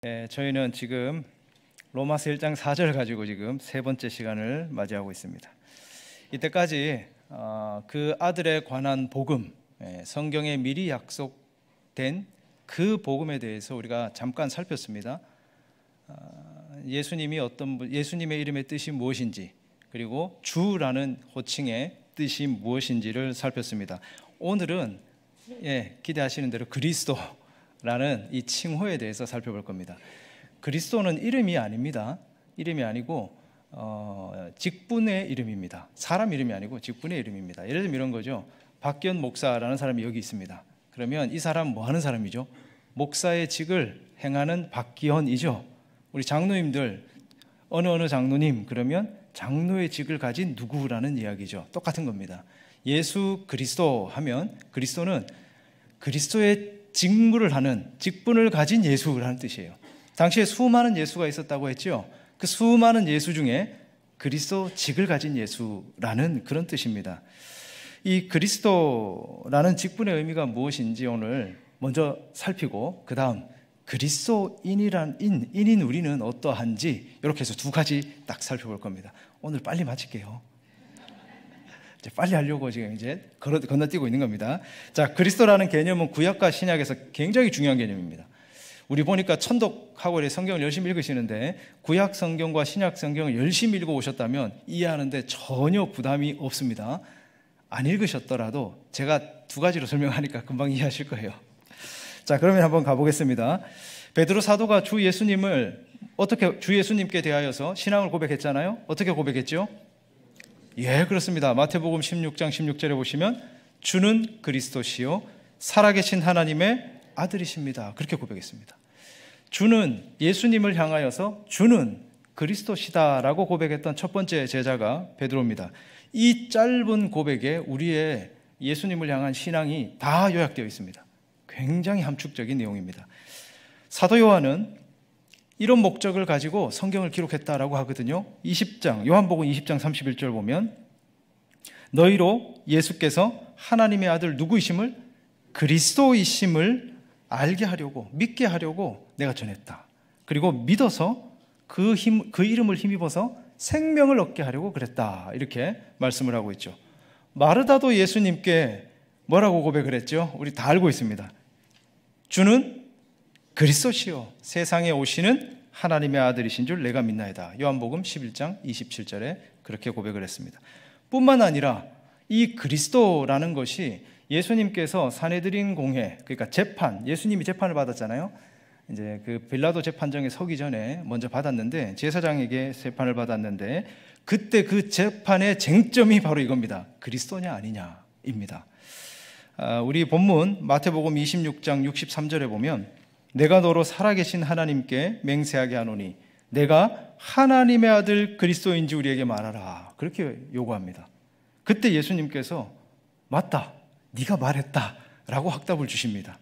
저희는 지금 로마서 1장 4절 가지고 지금 세 번째 시간을 맞이하고 있습니다. 이때까지 그 아들에 관한 복음, 성경에 미리 약속된 그 복음에 대해서 우리가 잠깐 살폈습니다. 예수님의 이름의 뜻이 무엇인지, 그리고 주라는 호칭의 뜻이 무엇인지를 살폈습니다. 오늘은 기대하시는 대로 그리스도라는 이 칭호에 대해서 살펴볼 겁니다. 그리스도는 이름이 아닙니다. 이름이 아니고 직분의 이름입니다. 사람 이름이 아니고 직분의 이름입니다. 예를 들면 이런 거죠. 박기현 목사라는 사람이 여기 있습니다. 그러면 이 사람 뭐 하는 사람이죠? 목사의 직을 행하는 박기현이죠. 우리 장로님들 어느 장로님 그러면 장로의 직을 가진 누구라는 이야기죠. 똑같은 겁니다. 예수 그리스도 하면 그리스도는 그리스도의 직무를 하는 직분을 가진 예수라는 뜻이에요. 당시에 수많은 예수가 있었다고 했죠. 그 수많은 예수 중에 그리스도 직을 가진 예수라는 그런 뜻입니다. 이 그리스도라는 직분의 의미가 무엇인지 오늘 먼저 살피고, 그 다음 인인 우리는 어떠한지 이렇게 해서 두 가지 딱 살펴볼 겁니다. 오늘 빨리 마칠게요. 이제 빨리 하려고 지금 이제 건너뛰고 있는 겁니다. 자, 그리스도라는 개념은 구약과 신약에서 굉장히 중요한 개념입니다. 우리 보니까 천독하고 성경을 열심히 읽으시는데 구약 성경과 신약 성경을 열심히 읽어오셨다면 이해하는데 전혀 부담이 없습니다. 안 읽으셨더라도 제가 두 가지로 설명하니까 금방 이해하실 거예요. 자, 그러면 한번 가보겠습니다. 베드로 사도가 주 예수님께 대하여서 신앙을 고백했잖아요. 어떻게 고백했죠? 그렇습니다. 마태복음 16장 16절에 보시면 주는 그리스도시요 살아계신 하나님의 아들이십니다. 그렇게 고백했습니다. 주는 예수님을 향하여서 주는 그리스도시다라고 고백했던 첫 번째 제자가 베드로입니다. 이 짧은 고백에 우리의 예수님을 향한 신앙이 다 요약되어 있습니다. 굉장히 함축적인 내용입니다. 사도 요한은 이런 목적을 가지고 성경을 기록했다라고 하거든요. 요한복음 20장 31절 보면 너희로 예수께서 하나님의 아들 누구이심을, 그리스도이심을 알게 하려고, 믿게 하려고 내가 전했다. 그리고 믿어서 그 이름을 힘입어서 생명을 얻게 하려고 그랬다. 이렇게 말씀을 하고 있죠. 마르다도 예수님께 뭐라고 고백을 했죠? 우리 다 알고 있습니다. 주는 그리스도시요 세상에 오시는 하나님의 아들이신 줄 내가 믿나이다. 요한복음 11장 27절에 그렇게 고백을 했습니다. 뿐만 아니라 이 그리스도라는 것이 예수님께서 산헤드린 공회, 그러니까 재판, 예수님이 재판을 받았잖아요. 이제 그 빌라도 재판정에 서기 전에 먼저 받았는데, 제사장에게 재판을 받았는데, 그때 그 재판의 쟁점이 바로 이겁니다. 그리스도냐 아니냐입니다. 우리 본문 마태복음 26장 63절에 보면 내가 너로 살아계신 하나님께 맹세하게 하노니 내가 하나님의 아들 그리스도인지 우리에게 말하라. 그렇게 요구합니다. 그때 예수님께서 맞다, 네가 말했다 라고 확답을 주십니다.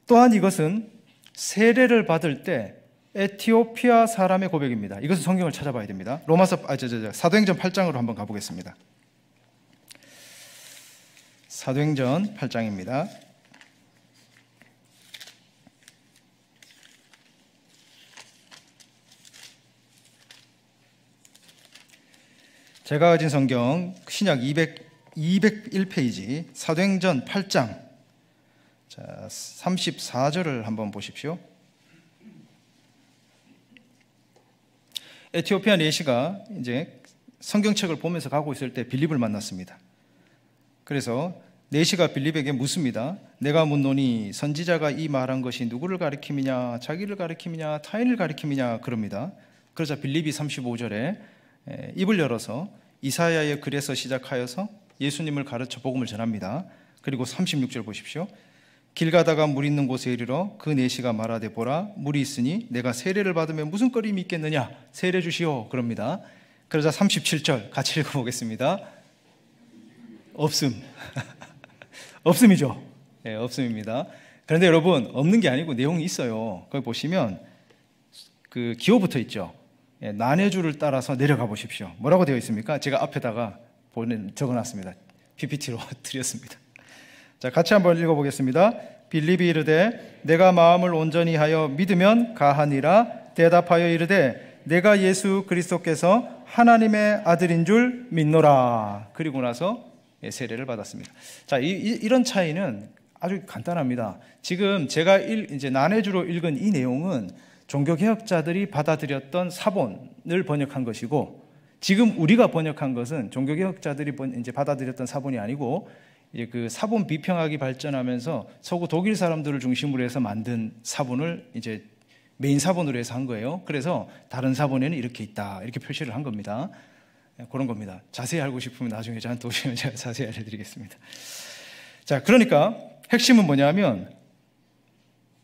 또한 이것은 세례를 받을 때 에티오피아 사람의 고백입니다. 이것은 성경을 찾아봐야 됩니다. 사도행전 8장으로 한번 가보겠습니다. 사도행전 8장입니다. 제가 가진 성경 신약 201페이지 사도행전 8장 34절을 한번 보십시오. 에티오피아 내시가 이제 성경책을 보면서 가고 있을 때 빌립을 만났습니다. 그래서 내시가 빌립에게 묻습니다. 내가 묻노니 선지자가 이 말한 것이 누구를 가리킴이냐, 자기를 가리킴이냐, 타인을 가리킴이냐 그럽니다. 그러자 빌립이 35절에 입을 열어서 이사야의 글에서 시작하여서 예수님을 가르쳐 복음을 전합니다. 그리고 36절 보십시오. 길 가다가 물 있는 곳에 이르러 그 내시가 말하되 보라 물이 있으니 내가 세례를 받으면 무슨 거림이 있겠느냐, 세례 주시오 그럽니다. 그러자 37절 같이 읽어보겠습니다. 없음. 없음이죠. 없음입니다. 그런데 여러분, 없는 게 아니고 내용이 있어요. 거기 보시면 그 기호부터 있죠. 난해주를 따라서 내려가 보십시오. 뭐라고 되어 있습니까? 제가 앞에다가 적어놨습니다. PPT로 드렸습니다. 자, 같이 한번 읽어보겠습니다. 빌립이 이르되 내가 마음을 온전히 하여 믿으면 가하니라. 대답하여 이르되 내가 예수 그리스도께서 하나님의 아들인 줄 믿노라. 그리고 나서 세례를 받았습니다. 자, 이런 차이는 아주 간단합니다. 지금 제가 이제 난해주로 읽은 이 내용은 종교개혁자들이 받아들였던 사본을 번역한 것이고, 지금 우리가 번역한 것은 종교개혁자들이 이제 받아들였던 사본이 아니고, 이제 그 사본 비평학이 발전하면서 서구 독일 사람들을 중심으로 해서 만든 사본을 이제 메인 사본으로 해서 한 거예요. 그래서 다른 사본에는 이렇게 있다, 이렇게 표시를 한 겁니다. 그런 겁니다. 자세히 알고 싶으면 나중에 저한테 오시면 제가 자세히 알려드리겠습니다. 자, 그러니까 핵심은 뭐냐면,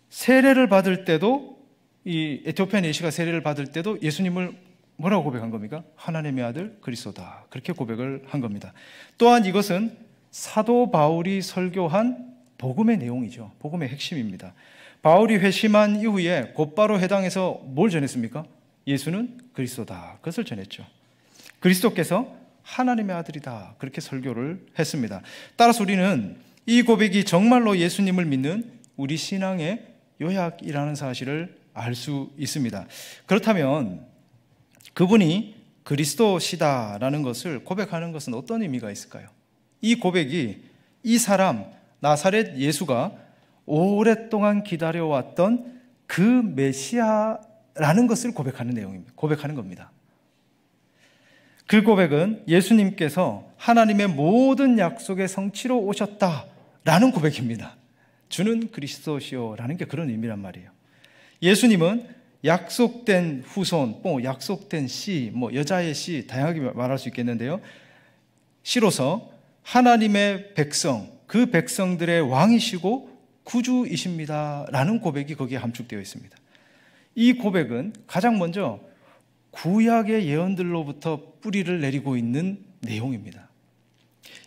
세례를 받을 때도, 이 에티오피아 내시가 세례를 받을 때도 예수님을 뭐라고 고백한 겁니까? 하나님의 아들 그리스도다, 그렇게 고백을 한 겁니다. 또한 이것은 사도 바울이 설교한 복음의 내용이죠. 복음의 핵심입니다. 바울이 회심한 이후에 곧바로 해당해서 뭘 전했습니까? 예수는 그리스도다, 그것을 전했죠. 그리스도께서 하나님의 아들이다, 그렇게 설교를 했습니다. 따라서 우리는 이 고백이 정말로 예수님을 믿는 우리 신앙의 요약이라는 사실을 알 수 있습니다. 그렇다면 그분이 그리스도시다라는 것을 고백하는 것은 어떤 의미가 있을까요? 이 고백이 이 사람 나사렛 예수가 오랫동안 기다려왔던 그 메시아라는 것을 고백하는 내용입니다. 고백하는 겁니다. 그 고백은 예수님께서 하나님의 모든 약속의 성취로 오셨다라는 고백입니다. 주는 그리스도시오라는 게 그런 의미란 말이에요. 예수님은 약속된 후손, 약속된 씨, 여자의 씨, 다양하게 말할 수 있겠는데요. 씨로서 하나님의 백성, 그 백성들의 왕이시고 구주이십니다 라는 고백이 거기에 함축되어 있습니다. 이 고백은 가장 먼저 구약의 예언들로부터 뿌리를 내리고 있는 내용입니다.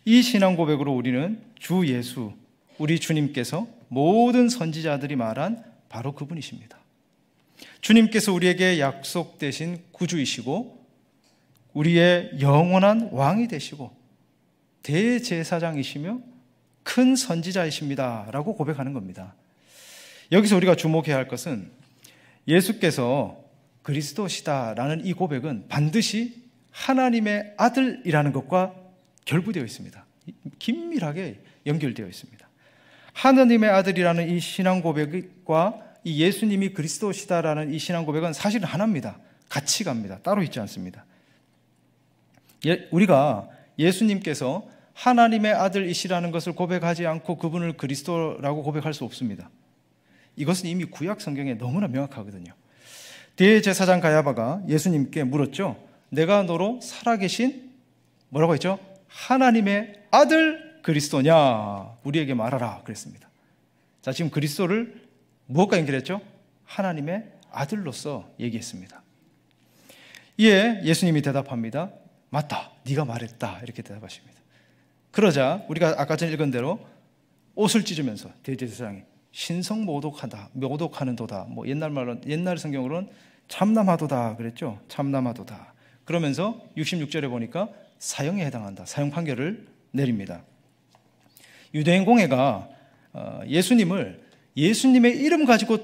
이 신앙 고백으로 우리는 주 예수, 우리 주님께서 모든 선지자들이 말한 바로 그분이십니다. 주님께서 우리에게 약속되신 구주이시고 우리의 영원한 왕이 되시고 대제사장이시며 큰 선지자이십니다 라고 고백하는 겁니다. 여기서 우리가 주목해야 할 것은 예수께서 그리스도시다라는 이 고백은 반드시 하나님의 아들이라는 것과 결부되어 있습니다. 긴밀하게 연결되어 있습니다. 하나님의 아들이라는 이 신앙 고백과 이 예수님이 그리스도시다라는 이 신앙 고백은 사실은 하나입니다. 같이 갑니다. 따로 있지 않습니다. 우리가 예수님께서 하나님의 아들이시라는 것을 고백하지 않고 그분을 그리스도라고 고백할 수 없습니다. 이것은 이미 구약 성경에 너무나 명확하거든요. 대제사장 가야바가 예수님께 물었죠. 내가 너로 살아계신 뭐라고 했죠? 하나님의 아들 그리스도냐? 우리에게 말하라 그랬습니다. 자, 지금 그리스도를 무엇과 연결했죠? 하나님의 아들로서 얘기했습니다. 이에 예수님이 대답합니다. 맞다, 네가 말했다, 이렇게 대답하십니다. 그러자 우리가 아까 전에 읽은 대로 옷을 찢으면서 대제사장이 모독하는 도다, 옛날 성경으로는 참남하도다 그랬죠. 참남하도다. 그러면서 66절에 보니까 사형에 해당한다, 사형 판결을 내립니다. 유대인 공회가 예수님의 이름 가지고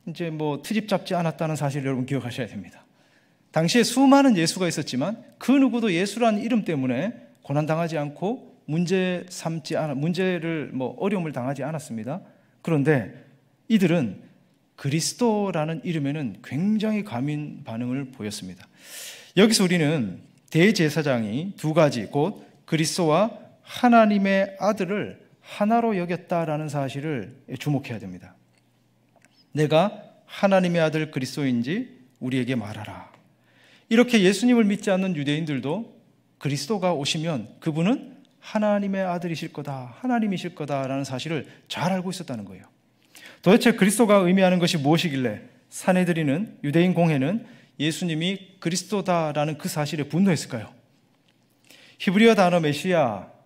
이제 트집 잡지 않았다는 사실을 여러분 기억하셔야 됩니다. 당시에 수많은 예수가 있었지만 그 누구도 예수라는 이름 때문에 고난당하지 않고 어려움을 당하지 않았습니다. 그런데 이들은 그리스도라는 이름에는 굉장히 과민 반응을 보였습니다. 여기서 우리는 대제사장이 두 가지, 곧 그리스도와 하나님의 아들을 하나로 여겼다라는 사실을 주목해야 됩니다. 내가 하나님의 아들 그리스도인지 우리에게 말하라. 이렇게 예수님을 믿지 않는 유대인들도 그리스도가 오시면 그분은 하나님의 아들이실 거다, 하나님이실 거다라는 사실을 잘 알고 있었다는 거예요. 도대체 그리스도가 의미하는 것이 무엇이길래 산헤드린은, 유대인 공회는 예수님이 그리스도다라는 그 사실에 분노했을까요? 히브리어 단어 메시아가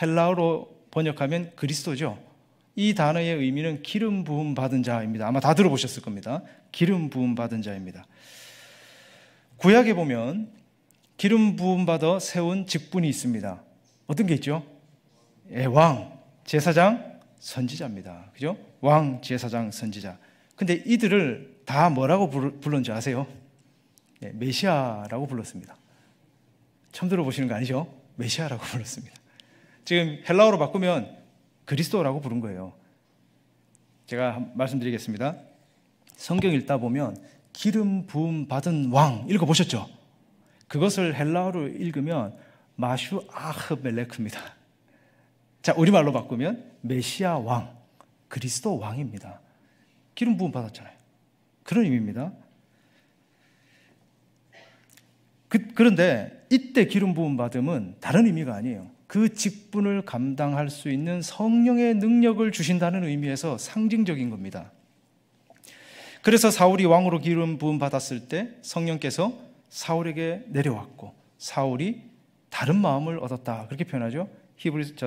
헬라어로 번역하면 그리스도죠. 이 단어의 의미는 기름 부음 받은 자입니다. 아마 다 들어보셨을 겁니다. 기름 부음 받은 자입니다. 구약에 보면 기름 부음 받아 세운 직분이 있습니다. 어떤 게 있죠? 왕. 제사장, 선지자입니다. 그죠? 왕, 제사장, 선지자. 근데 이들을 다 뭐라고 불렀는지 아세요? 네, 메시아라고 불렀습니다. 처음 들어보시는 거 아니죠? 메시아라고 불렀습니다. 지금 헬라어로 바꾸면 그리스도라고 부른 거예요. 제가 말씀드리겠습니다. 성경 읽다 보면 기름 부음 받은 왕 읽어보셨죠? 그것을 헬라어로 읽으면 마슈 아흐멜레크입니다. 자, 우리말로 바꾸면 메시아 왕, 그리스도 왕입니다. 기름 부음 받았잖아요. 그런 의미입니다. 그런데 이때 기름 부음 받음은 다른 의미가 아니에요. 그 직분을 감당할 수 있는 성령의 능력을 주신다는 의미에서 상징적인 겁니다. 그래서 사울이 왕으로 기름 부음 받았을 때 성령께서 사울에게 내려왔고 사울이 다른 마음을 얻었다, 그렇게 표현하죠.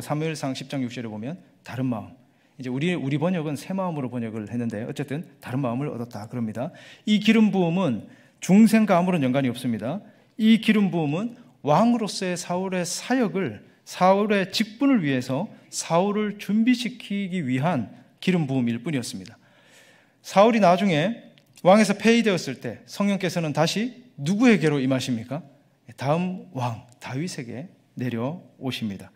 사무엘상 10장 6절에 보면 다른 마음. 이제 우리 번역은 새 마음으로 번역을 했는데 어쨌든 다른 마음을 얻었다 그럽니다. 이 기름 부음은 중생과 아무런 연관이 없습니다. 이 기름 부음은 왕으로서의 사울의 사역을, 사울의 직분을 위해서 사울을 준비시키기 위한 기름 부음일 뿐이었습니다. 사울이 나중에 왕에서 폐위되었을 때 성령께서는 다시 누구에게로 임하십니까? 다음 왕 다윗에게 내려오십니다.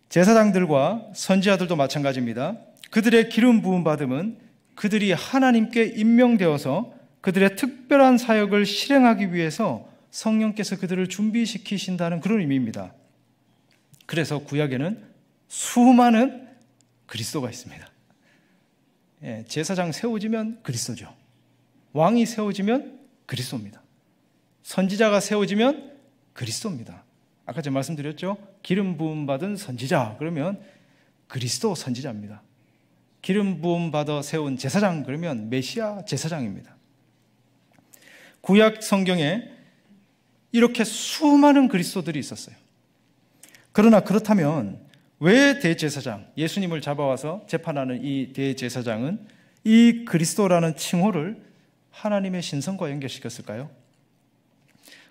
제사장들과 선지자들도 마찬가지입니다. 그들의 기름 부음 받음은 그들이 하나님께 임명되어서 그들의 특별한 사역을 실행하기 위해서 성령께서 그들을 준비시키신다는 그런 의미입니다. 그래서 구약에는 수많은 그리스도가 있습니다. 제사장 세워지면 그리스도죠. 왕이 세워지면 그리스도입니다. 선지자가 세워지면 그리스도입니다. 아까 제가 말씀드렸죠? 기름 부음 받은 선지자 그러면 그리스도 선지자입니다. 기름 부음 받아 세운 제사장 그러면 메시아 제사장입니다. 구약 성경에 이렇게 수많은 그리스도들이 있었어요. 그러나 그렇다면 왜 대제사장, 예수님을 잡아와서 재판하는 이 대제사장은 이 그리스도라는 칭호를 하나님의 신성과 연결시켰을까요?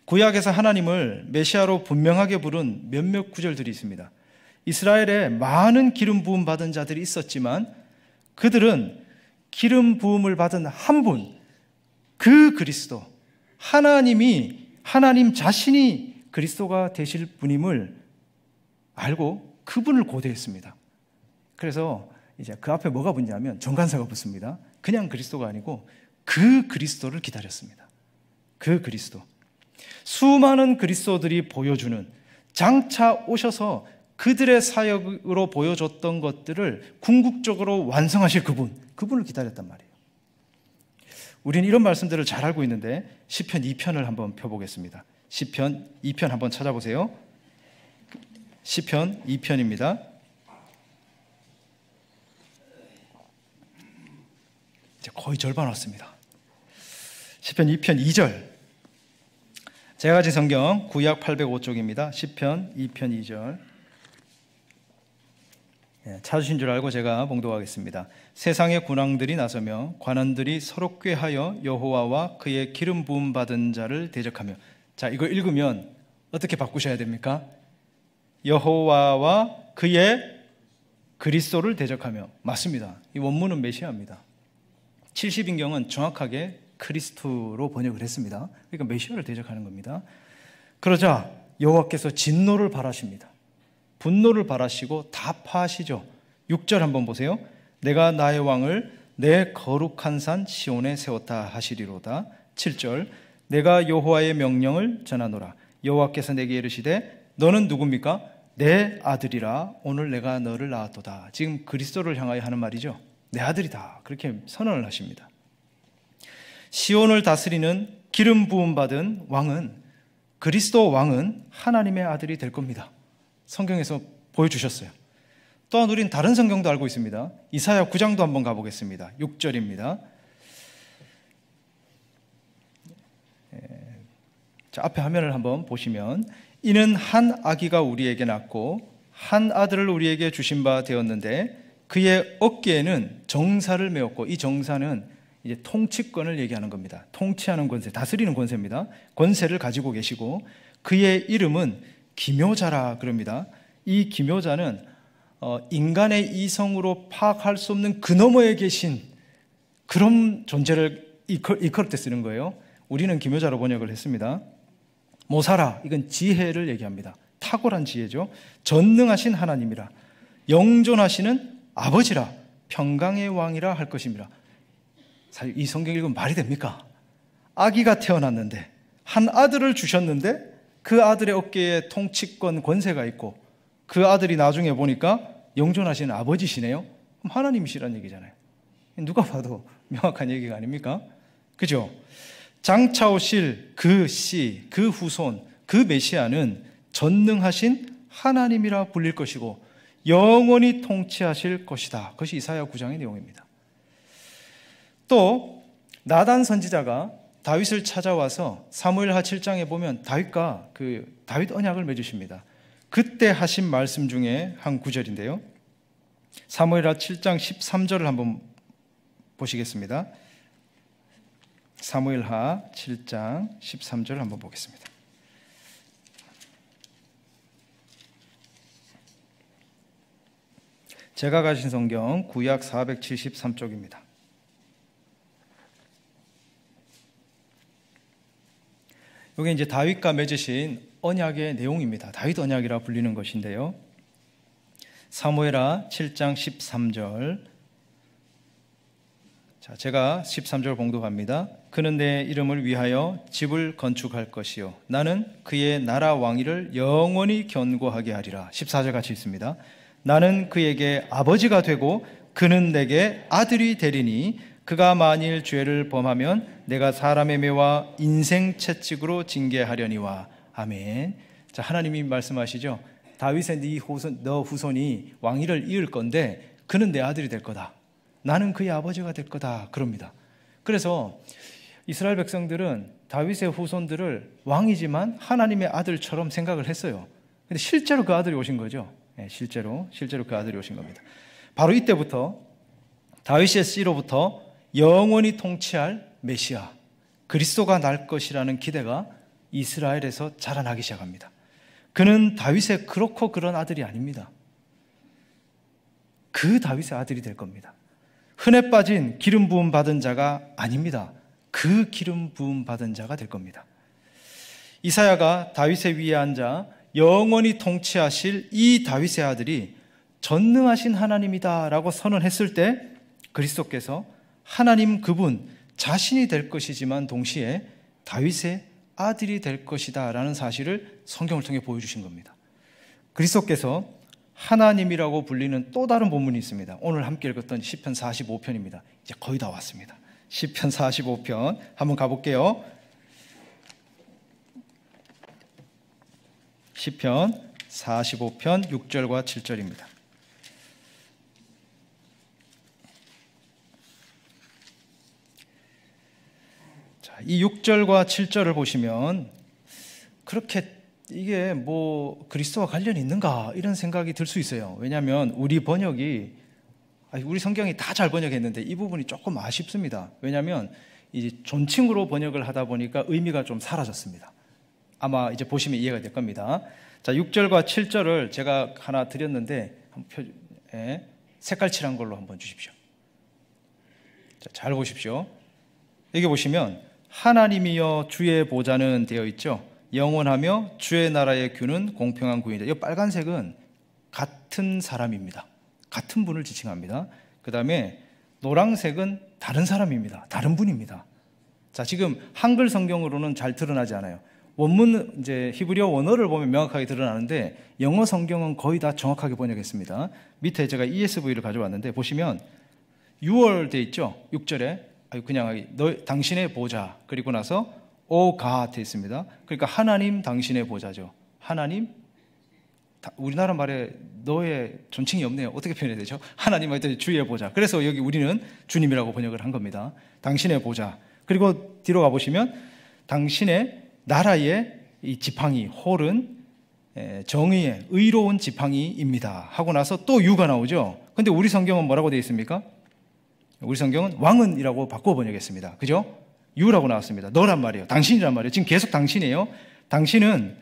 구약에서 하나님을 메시아로 분명하게 부른 몇몇 구절들이 있습니다. 이스라엘에 많은 기름 부음 받은 자들이 있었지만 그들은 기름 부음을 받은 한 분, 그 그리스도, 하나님 자신이 그리스도가 되실 분임을 알고 그분을 고대했습니다. 그래서 이제 그 앞에 뭐가 붙냐면 정관사가 붙습니다. 그냥 그리스도가 아니고 그 그리스도를 기다렸습니다. 그 그리스도. 수많은 그리스도들이 보여주는, 장차 오셔서 그들의 사역으로 보여줬던 것들을 궁극적으로 완성하실 그분을 기다렸단 말이에요. 우리는 이런 말씀들을 잘 알고 있는데 시편 2편을 한번 펴보겠습니다. 시편 2편 한번 찾아보세요. 시편 2편입니다. 이제 거의 절반 왔습니다. 시편 2편 2절. 제가 가진 성경 구약 805쪽입니다. 시편 2편 2절. 찾으신 줄 알고 제가 봉독하겠습니다. 세상의 군왕들이 나서며 관원들이 서로 꾀하여 여호와와 그의 기름 부음 받은 자를 대적하며. 자, 이거 읽으면 어떻게 바꾸셔야 됩니까? 여호와와 그의 그리스도를 대적하며. 맞습니다. 이 원문은 메시아입니다. 70인경은 정확하게 크리스토로 번역을 했습니다. 그러니까 메시아를 대적하는 겁니다. 그러자 여호와께서 진노를 발하십니다. 분노를 발하시고 답하시죠. 6절 한번 보세요. 내가 나의 왕을 내 거룩한 산 시온에 세웠다 하시리로다. 7절 내가 여호와의 명령을 전하노라. 여호와께서 내게 이르시되 너는 누굽니까? 내 아들이라 오늘 내가 너를 낳았도다. 지금 그리스도를 향하여 하는 말이죠. 내 아들이다. 그렇게 선언을 하십니다. 시온을 다스리는 기름 부음 받은 왕은, 그리스도 왕은 하나님의 아들이 될 겁니다. 성경에서 보여주셨어요. 또한 우리는 다른 성경도 알고 있습니다. 이사야 9장도 한번 가보겠습니다. 6절입니다. 자, 앞에 화면을 한번 보시면 이는 한 아기가 우리에게 낳고 한 아들을 우리에게 주신 바 되었는데 그의 어깨에는 정사를 메었고, 이 정사는 이제 통치권을 얘기하는 겁니다. 통치하는 권세, 다스리는 권세입니다. 권세를 가지고 계시고 그의 이름은 기묘자라 그럽니다. 이 기묘자는 인간의 이성으로 파악할 수 없는 그 너머에 계신 그런 존재를 일컬을 때 쓰는 거예요. 우리는 기묘자로 번역을 했습니다. 모사라, 이건 지혜를 얘기합니다. 탁월한 지혜죠. 전능하신 하나님이라, 영존하시는 아버지라, 평강의 왕이라 할 것입니다. 사실 이 성경 읽으면 말이 됩니까? 아기가 태어났는데, 한 아들을 주셨는데 그 아들의 어깨에 통치권 권세가 있고, 그 아들이 나중에 보니까 영존하시는 아버지시네요. 그럼 하나님이시라는 얘기잖아요. 누가 봐도 명확한 얘기가 아닙니까? 그죠? 장차 오실 그 씨, 그 후손, 그 메시아는 전능하신 하나님이라 불릴 것이고 영원히 통치하실 것이다. 그것이 이사야 9장의 내용입니다. 또 나단 선지자가 다윗을 찾아와서 사무엘하 7장에 보면 다윗과 다윗 언약을 맺으십니다. 그때 하신 말씀 중에 한 구절인데요. 사무엘하 7장 13절을 한번 보시겠습니다. 사무엘하 7장 13절을 한번 보겠습니다. 제가 가진 성경 구약 473쪽입니다. 이게 이제 다윗과 맺으신 언약의 내용입니다. 다윗 언약이라 불리는 것인데요. 사무엘하 7장 13절. 자, 제가 13절 봉독합니다. 그는 내 이름을 위하여 집을 건축할 것이요 나는 그의 나라 왕위를 영원히 견고하게 하리라. 14절 같이 있습니다. 나는 그에게 아버지가 되고 그는 내게 아들이 되리니 그가 만일 죄를 범하면 내가 사람의 매와 인생 채찍으로 징계하려니와. 아멘. 자, 하나님이 말씀하시죠. 다윗의 너 후손이 왕위를 이을 건데 그는 내 아들이 될 거다. 나는 그의 아버지가 될 거다. 그럽니다. 그래서 이스라엘 백성들은 다윗의 후손들을 왕이지만 하나님의 아들처럼 생각을 했어요. 근데 실제로 그 아들이 오신 거죠. 네, 실제로 그 아들이 오신 겁니다. 바로 이때부터 다윗의 씨로부터 영원히 통치할 메시아 그리스도가 날 것이라는 기대가 이스라엘에서 자라나기 시작합니다. 그는 다윗의 그렇고 그런 아들이 아닙니다. 그 다윗의 아들이 될 겁니다. 흔해 빠진 기름 부음 받은 자가 아닙니다. 그 기름 부음 받은 자가 될 겁니다. 이사야가 다윗의 위에 앉아 영원히 통치하실 이 다윗의 아들이 전능하신 하나님이다 라고 선언했을 때 그리스도께서 하나님 그분 자신이 될 것이지만 동시에 다윗의 아들이 될 것이다 라는 사실을 성경을 통해 보여주신 겁니다. 그리스도께서 하나님이라고 불리는 또 다른 본문이 있습니다. 오늘 함께 읽었던 시편 45편입니다. 이제 거의 다 왔습니다. 시편 45편 한번 가볼게요. 시편 45편 6절과 7절입니다. 자, 이 6절과 7절을 보시면 그렇게 이게 뭐 그리스도와 관련이 있는가 이런 생각이 들 수 있어요. 왜냐하면 우리 성경이 다 잘 번역했는데 이 부분이 조금 아쉽습니다. 왜냐하면 이제 존칭으로 번역을 하다 보니까 의미가 좀 사라졌습니다. 아마 이제 보시면 이해가 될 겁니다. 자, 6절과 7절을 제가 하나 드렸는데 색깔 칠한 걸로 한번 주십시오. 자, 잘 보십시오. 여기 보시면 하나님이여 주의 보좌는 되어 있죠. 영원하며 주의 나라의 규는 공평한 구이다. 이 빨간색은 같은 사람입니다. 같은 분을 지칭합니다. 그 다음에 노란색은 다른 사람입니다. 다른 분입니다. 자, 지금 한글 성경으로는 잘 드러나지 않아요. 원문 이제 히브리어 원어를 보면 명확하게 드러나는데 영어 성경은 거의 다 정확하게 번역했습니다. 밑에 제가 ESV를 가져왔는데 보시면 6월 돼 있죠. 6절에 그냥 당신의 보좌 그리고 나서 O God 돼 있습니다. 그러니까 하나님 당신의 보좌죠. 하나님 우리나라 말에 너의 존칭이 없네요. 어떻게 표현해야 되죠? 하나님 할 때 주의 보좌. 그래서 여기 우리는 주님이라고 번역을 한 겁니다. 당신의 보좌. 그리고 뒤로 가보시면 당신의 나라의 이 지팡이 홀은 정의의 의로운 지팡이입니다 하고 나서 또 유가 나오죠. 근데 우리 성경은 뭐라고 되어 있습니까? 우리 성경은 왕은이라고 바꿔 번역했습니다. 그죠? 유라고 나왔습니다. 너란 말이에요. 당신이란 말이에요. 지금 계속 당신이에요. 당신은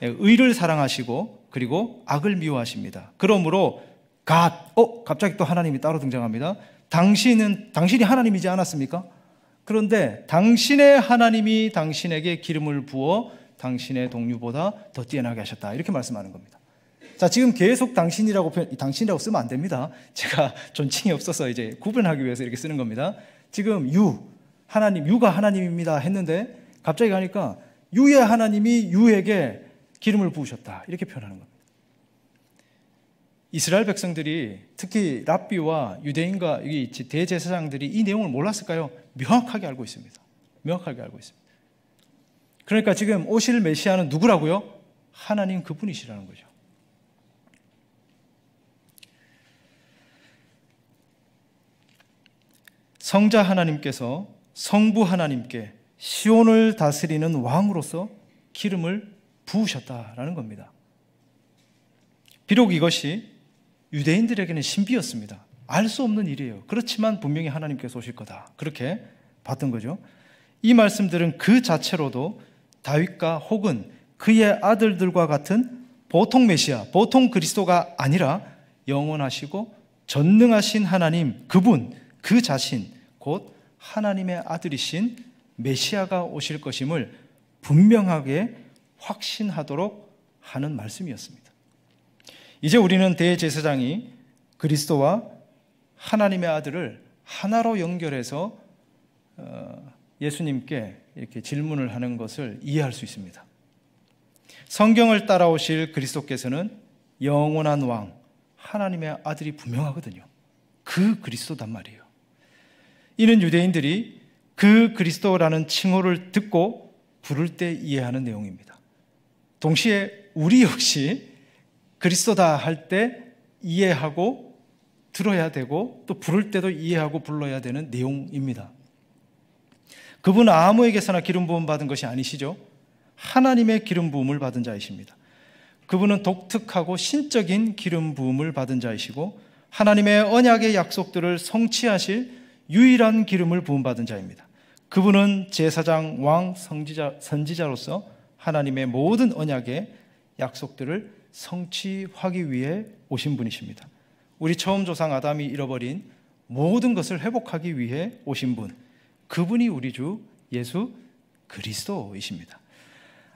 의를 사랑하시고 그리고 악을 미워하십니다. 그러므로 갑자기 또 하나님이 따로 등장합니다. 당신이 하나님이지 않았습니까? 그런데 당신의 하나님이 당신에게 기름을 부어 당신의 동료보다 더 뛰어나게 하셨다. 이렇게 말씀하는 겁니다. 자, 지금 계속 당신이라고 쓰면 안 됩니다. 제가 존칭이 없어서 이제 구분하기 위해서 이렇게 쓰는 겁니다. 지금 유가 하나님입니다 했는데 갑자기 가니까 유의 하나님이 유에게 기름을 부으셨다. 이렇게 표현하는 겁니다. 이스라엘 백성들이 특히 랍비와 유대인과 대제사장들이 이 내용을 몰랐을까요? 명확하게 알고 있습니다. 명확하게 알고 있습니다. 그러니까 지금 오실 메시아는 누구라고요? 하나님 그분이시라는 거죠. 성자 하나님께서 성부 하나님께 시온을 다스리는 왕으로서 기름을 부으셨다라는 겁니다. 비록 이것이 유대인들에게는 신비였습니다. 알 수 없는 일이에요. 그렇지만 분명히 하나님께서 오실 거다. 그렇게 봤던 거죠. 이 말씀들은 그 자체로도 다윗과 혹은 그의 아들들과 같은 보통 메시아, 보통 그리스도가 아니라 영원하시고 전능하신 하나님, 그분, 그 자신, 곧 하나님의 아들이신 메시아가 오실 것임을 분명하게 확신하도록 하는 말씀이었습니다. 이제 우리는 대제사장이 그리스도와 하나님의 아들을 하나로 연결해서 예수님께 이렇게 질문을 하는 것을 이해할 수 있습니다. 성경을 따라오실 그리스도께서는 영원한 왕, 하나님의 아들이 분명하거든요. 그 그리스도단 말이에요. 이는 유대인들이 그 그리스도라는 칭호를 듣고 부를 때 이해하는 내용입니다. 동시에 우리 역시 그리스도다 할 때 이해하고 들어야 되고 또 부를 때도 이해하고 불러야 되는 내용입니다. 그분은 아무에게서나 기름 부음 받은 것이 아니시죠. 하나님의 기름 부음을 받은 자이십니다. 그분은 독특하고 신적인 기름 부음을 받은 자이시고 하나님의 언약의 약속들을 성취하실 유일한 기름을 부음받은 자입니다. 그분은 제사장, 왕, 선지자로서 하나님의 모든 언약의 약속들을 성취하기 위해 오신 분이십니다. 우리 처음 조상 아담이 잃어버린 모든 것을 회복하기 위해 오신 분, 그분이 우리 주 예수 그리스도이십니다.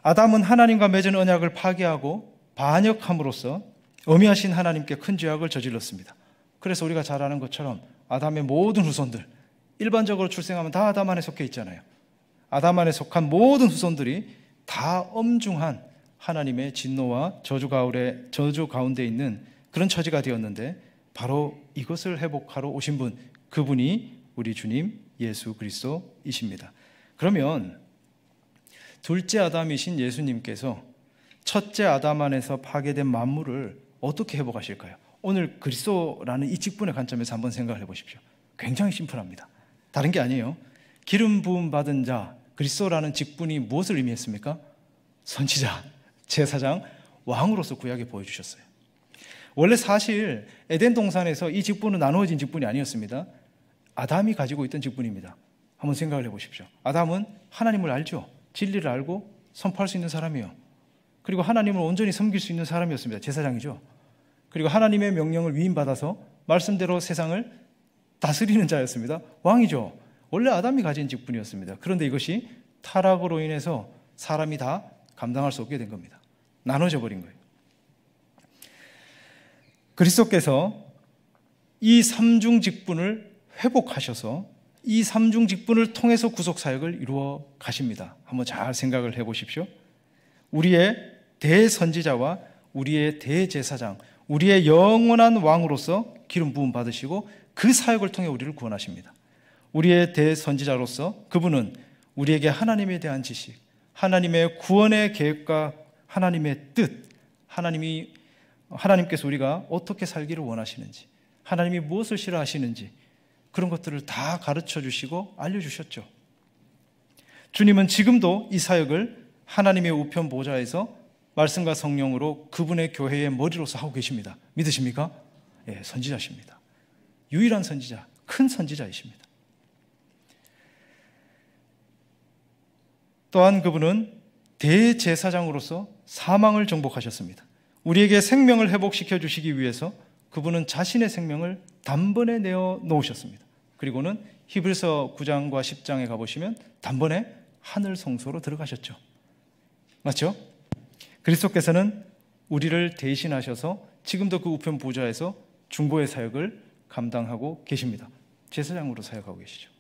아담은 하나님과 맺은 언약을 파괴하고 반역함으로써 엄히하신 하나님께 큰 죄악을 저질렀습니다. 그래서 우리가 잘 아는 것처럼 아담의 모든 후손들, 일반적으로 출생하면 다 아담 안에 속해 있잖아요. 아담 안에 속한 모든 후손들이 다 엄중한 하나님의 진노와 저주 가운데 있는 그런 처지가 되었는데 바로 이것을 회복하러 오신 분, 그분이 우리 주님 예수 그리스도이십니다. 그러면 둘째 아담이신 예수님께서 첫째 아담 안에서 파괴된 만물을 어떻게 회복하실까요? 오늘 그리스도라는 이 직분의 관점에서 한번 생각을 해보십시오. 굉장히 심플합니다. 다른 게 아니에요. 기름 부음 받은 자, 그리스도라는 직분이 무엇을 의미했습니까? 선지자, 제사장, 왕으로서 구약에 보여주셨어요. 원래 사실 에덴 동산에서 이 직분은 나누어진 직분이 아니었습니다. 아담이 가지고 있던 직분입니다. 한번 생각을 해보십시오. 아담은 하나님을 알죠. 진리를 알고 선포할 수 있는 사람이에요. 그리고 하나님을 온전히 섬길 수 있는 사람이었습니다. 제사장이죠. 그리고 하나님의 명령을 위임받아서 말씀대로 세상을 다스리는 자였습니다. 왕이죠. 원래 아담이 가진 직분이었습니다. 그런데 이것이 타락으로 인해서 사람이 다 감당할 수 없게 된 겁니다. 나눠져 버린 거예요. 그리스도께서 이 삼중 직분을 회복하셔서 이 삼중 직분을 통해서 구속 사역을 이루어 가십니다. 한번 잘 생각을 해보십시오. 우리의 대선지자와 우리의 대제사장, 우리의 영원한 왕으로서 기름 부음 받으시고 그 사역을 통해 우리를 구원하십니다. 우리의 대선지자로서 그분은 우리에게 하나님에 대한 지식, 하나님의 구원의 계획과 하나님의 뜻, 하나님께서 우리가 어떻게 살기를 원하시는지, 하나님이 무엇을 싫어하시는지 그런 것들을 다 가르쳐 주시고 알려주셨죠. 주님은 지금도 이 사역을 하나님의 우편 보좌에서 말씀과 성령으로 그분의 교회의 머리로서 하고 계십니다. 믿으십니까? 예, 선지자십니다. 유일한 선지자, 큰 선지자이십니다. 또한 그분은 대제사장으로서 사망을 정복하셨습니다. 우리에게 생명을 회복시켜 주시기 위해서 그분은 자신의 생명을 단번에 내어 놓으셨습니다. 그리고는 히브리서 9장과 10장에 가보시면 단번에 하늘 성소로 들어가셨죠. 맞죠? 그리스도께서는 우리를 대신하셔서 지금도 그 우편 보좌에서 중보의 사역을 감당하고 계십니다. 제사장으로 사역하고 계시죠.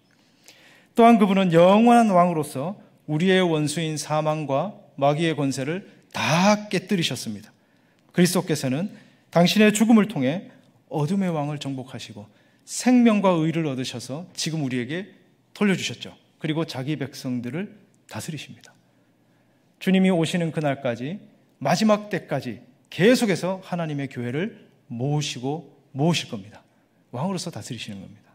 또한 그분은 영원한 왕으로서 우리의 원수인 사망과 마귀의 권세를 다 깨뜨리셨습니다. 그리스도께서는 당신의 죽음을 통해 어둠의 왕을 정복하시고 생명과 의를 얻으셔서 지금 우리에게 돌려주셨죠. 그리고 자기 백성들을 다스리십니다. 주님이 오시는 그날까지, 마지막 때까지 계속해서 하나님의 교회를 모으실 겁니다. 왕으로서 다스리시는 겁니다.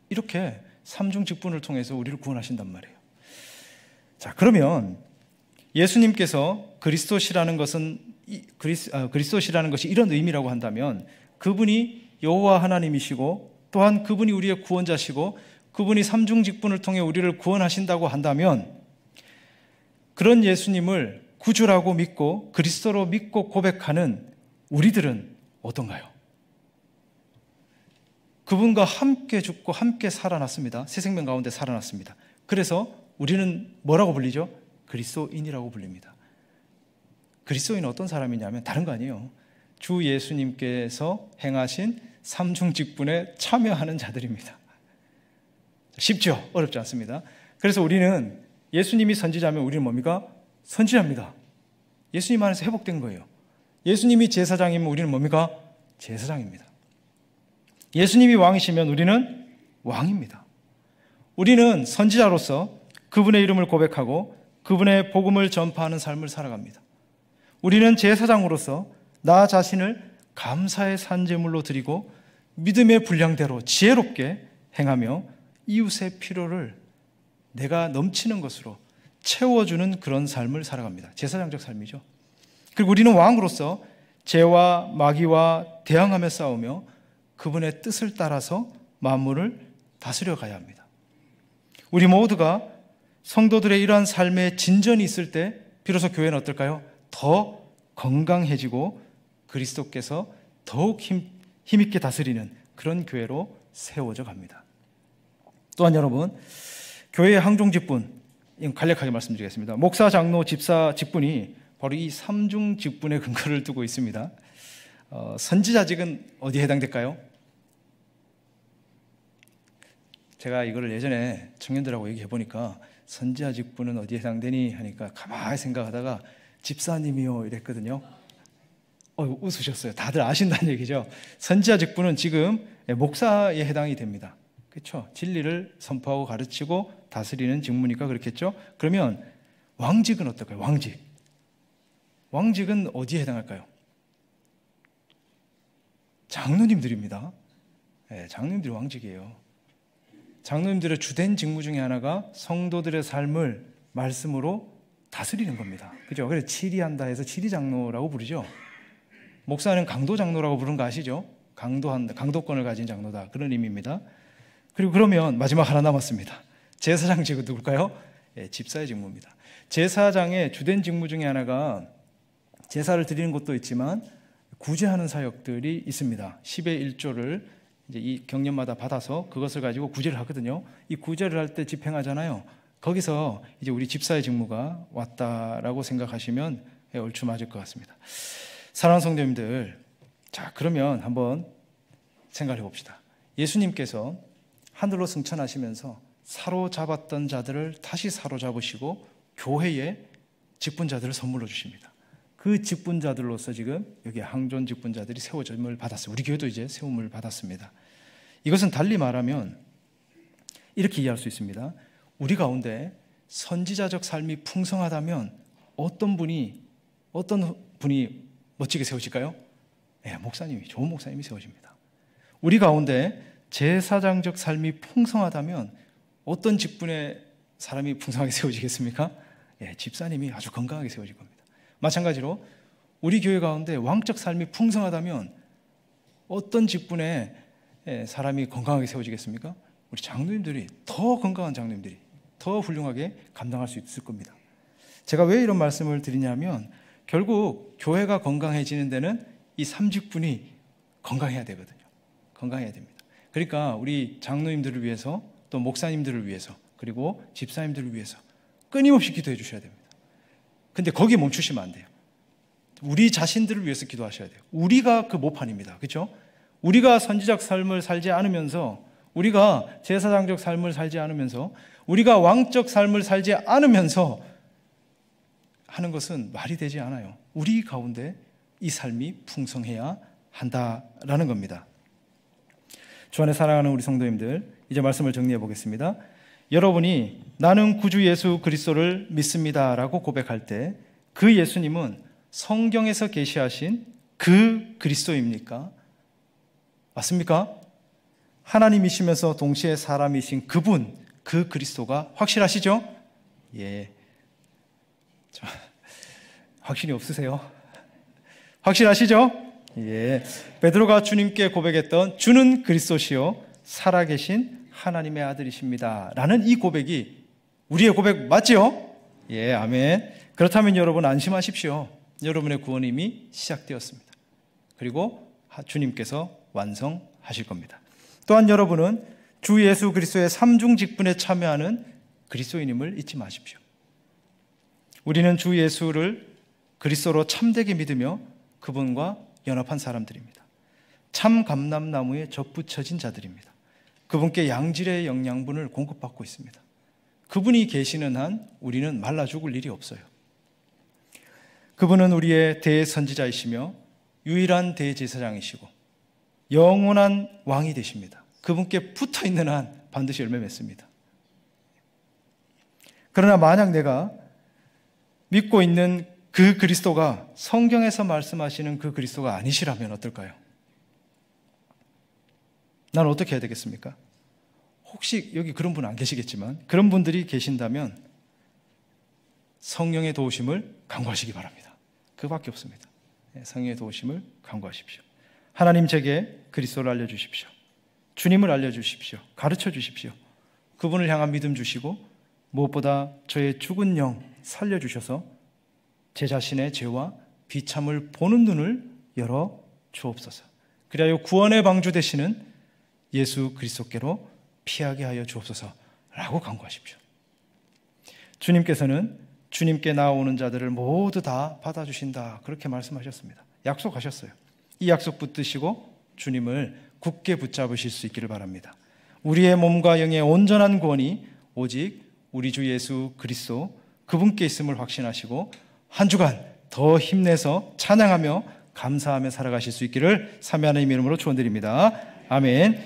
이렇게 삼중 직분을 통해서 우리를 구원하신단 말이에요. 자, 그러면 예수님께서 그리스도시라는 것이 이런 의미라고 한다면, 그분이 여호와 하나님이시고 또한 그분이 우리의 구원자시고 그분이 삼중 직분을 통해 우리를 구원하신다고 한다면, 그런 예수님을 구주라고 믿고 그리스도로 믿고 고백하는 우리들은 어떤가요? 그분과 함께 죽고 함께 살아났습니다. 새 생명 가운데 살아났습니다. 그래서 우리는 뭐라고 불리죠? 그리스도인이라고 불립니다. 그리스도인은 어떤 사람이냐면 다른 거 아니에요. 주 예수님께서 행하신 삼중 직분에 참여하는 자들입니다. 쉽죠? 어렵지 않습니다. 그래서 우리는 예수님이 선지자면 우리는 뭡니까? 선지자입니다. 예수님 안에서 회복된 거예요. 예수님이 제사장이면 우리는 뭡니까? 제사장입니다. 예수님이 왕이시면 우리는 왕입니다. 우리는 선지자로서 그분의 이름을 고백하고 그분의 복음을 전파하는 삶을 살아갑니다. 우리는 제사장으로서 나 자신을 감사의 산제물로 드리고 믿음의 분량대로 지혜롭게 행하며 이웃의 필요를 내가 넘치는 것으로 채워주는 그런 삶을 살아갑니다. 제사장적 삶이죠. 그리고 우리는 왕으로서 죄와 마귀와 대항하며 싸우며 그분의 뜻을 따라서 만물을 다스려 가야 합니다. 우리 모두가 성도들의 이러한 삶에 진전이 있을 때 비로소 교회는 어떨까요? 더 건강해지고 그리스도께서 더욱 힘있게 다스리는 그런 교회로 세워져 갑니다. 또한 여러분, 교회의 항종 직분, 간략하게 말씀드리겠습니다. 목사, 장로, 집사 직분이 바로 이 삼중 직분의 근거를 두고 있습니다. 선지자직은 어디에 해당될까요? 제가 이거를 예전에 청년들하고 얘기해 보니까 선지자 직분은 어디에 해당되니 하니까 가만히 생각하다가 집사님이요 이랬거든요. 웃으셨어요. 다들 아신다는 얘기죠. 선지자 직분은 지금 목사에 해당이 됩니다. 그렇죠? 진리를 선포하고 가르치고 다스리는 직무니까 그렇겠죠? 그러면 왕직은 어떨까요? 왕직은 어디에 해당할까요? 장로님들입니다. 네, 장로님들이 왕직이에요. 장로님들의 주된 직무 중에 하나가 성도들의 삶을 말씀으로 다스리는 겁니다. 그죠? 그래서 치리한다 해서 치리장로라고 부르죠. 목사는 강도장로라고 부르는 거 아시죠? 강도권을 가진 장로다. 그런 의미입니다. 그리고 그러면 마지막 하나 남았습니다. 제사장직은 누굴까요? 네, 집사의 직무입니다. 제사장의 주된 직무 중에 하나가 제사를 드리는 것도 있지만 구제하는 사역들이 있습니다. 10의 1조를 이제 이 경년마다 받아서 그것을 가지고 구제를 하거든요. 이 구제를 할 때 집행하잖아요. 거기서 이제 우리 집사의 직무가 왔다라고 생각하시면 얼추 맞을 것 같습니다. 사랑하는 성도님들, 자, 그러면 한번 생각해 봅시다. 예수님께서 하늘로 승천하시면서 사로잡았던 자들을 다시 사로잡으시고 교회에 직분자들을 선물로 주십니다. 그 직분자들로서 지금 여기 항존 직분자들이 세워짐을 받았어요. 우리 교회도 이제 세움을 받았습니다. 이것은 달리 말하면 이렇게 이해할 수 있습니다. 우리 가운데 선지자적 삶이 풍성하다면 어떤 분이 멋지게 세워질까요? 네, 좋은 목사님이 세워집니다. 우리 가운데 제사장적 삶이 풍성하다면 어떤 직분의 사람이 풍성하게 세워지겠습니까? 예, 집사님이 아주 건강하게 세워질 겁니다. 마찬가지로 우리 교회 가운데 왕적 삶이 풍성하다면 어떤 직분의 사람이 건강하게 세워지겠습니까? 우리 장로님들이, 더 건강한 장로님들이 더 훌륭하게 감당할 수 있을 겁니다. 제가 왜 이런 말씀을 드리냐면 결국 교회가 건강해지는 데는 이 삼직분이 건강해야 되거든요. 건강해야 됩니다. 그러니까 우리 장로님들을 위해서, 또 목사님들을 위해서, 그리고 집사님들을 위해서 끊임없이 기도해 주셔야 됩니다. 근데 거기에 멈추시면 안 돼요. 우리 자신들을 위해서 기도하셔야 돼요. 우리가 그 모판입니다. 그렇죠? 우리가 선지적 삶을 살지 않으면서, 우리가 제사장적 삶을 살지 않으면서, 우리가 왕적 삶을 살지 않으면서 하는 것은 말이 되지 않아요. 우리 가운데 이 삶이 풍성해야 한다라는 겁니다. 주 안에 사랑하는 우리 성도님들, 이제 말씀을 정리해 보겠습니다. 여러분이 나는 구주 예수 그리스도를 믿습니다라고 고백할 때 그 예수님은 성경에서 계시하신 그 그리스도입니까? 맞습니까? 하나님이시면서 동시에 사람이신 그분, 그 그리스도가 확실하시죠? 예. 확신이 없으세요? 확실하시죠? 예. 베드로가 주님께 고백했던 주는 그리스도시요 살아계신 하나님의 아들이십니다 라는 이 고백이 우리의 고백 맞지요? 예, 아멘. 그렇다면 여러분 안심하십시오. 여러분의 구원이 이미 시작되었습니다. 그리고 주님께서 완성하실 겁니다. 또한 여러분은 주 예수 그리스도의 삼중 직분에 참여하는 그리스도인임을 잊지 마십시오. 우리는 주 예수를 그리스도로 참되게 믿으며 그분과 연합한 사람들입니다. 참 감람나무에 접붙여진 자들입니다. 그분께 양질의 영양분을 공급받고 있습니다. 그분이 계시는 한 우리는 말라 죽을 일이 없어요. 그분은 우리의 대선지자이시며 유일한 대제사장이시고 영원한 왕이 되십니다. 그분께 붙어있는 한 반드시 열매 맺습니다. 그러나 만약 내가 믿고 있는 그 그리스도가 성경에서 말씀하시는 그 그리스도가 아니시라면 어떨까요? 난 어떻게 해야 되겠습니까? 혹시 여기 그런 분 안 계시겠지만 그런 분들이 계신다면 성령의 도우심을 간구하시기 바랍니다. 그밖에 없습니다. 성령의 도우심을 간구하십시오. 하나님 제게 그리스도를 알려주십시오. 주님을 알려주십시오. 가르쳐 주십시오. 그분을 향한 믿음 주시고 무엇보다 저의 죽은 영 살려주셔서 제 자신의 죄와 비참을 보는 눈을 열어 주옵소서. 그리하여 구원의 방주 되시는 예수 그리스도께로 피하게 하여 주옵소서라고 간구하십시오. 주님께서는 주님께 나오는 자들을 모두 다 받아주신다 그렇게 말씀하셨습니다. 약속하셨어요. 이 약속 붙드시고 주님을 굳게 붙잡으실 수 있기를 바랍니다. 우리의 몸과 영의 온전한 구원이 오직 우리 주 예수 그리스도 그분께 있음을 확신하시고 한 주간 더 힘내서 찬양하며 감사하며 살아가실 수 있기를 삼위 하나님 이름으로 축원드립니다. 아멘.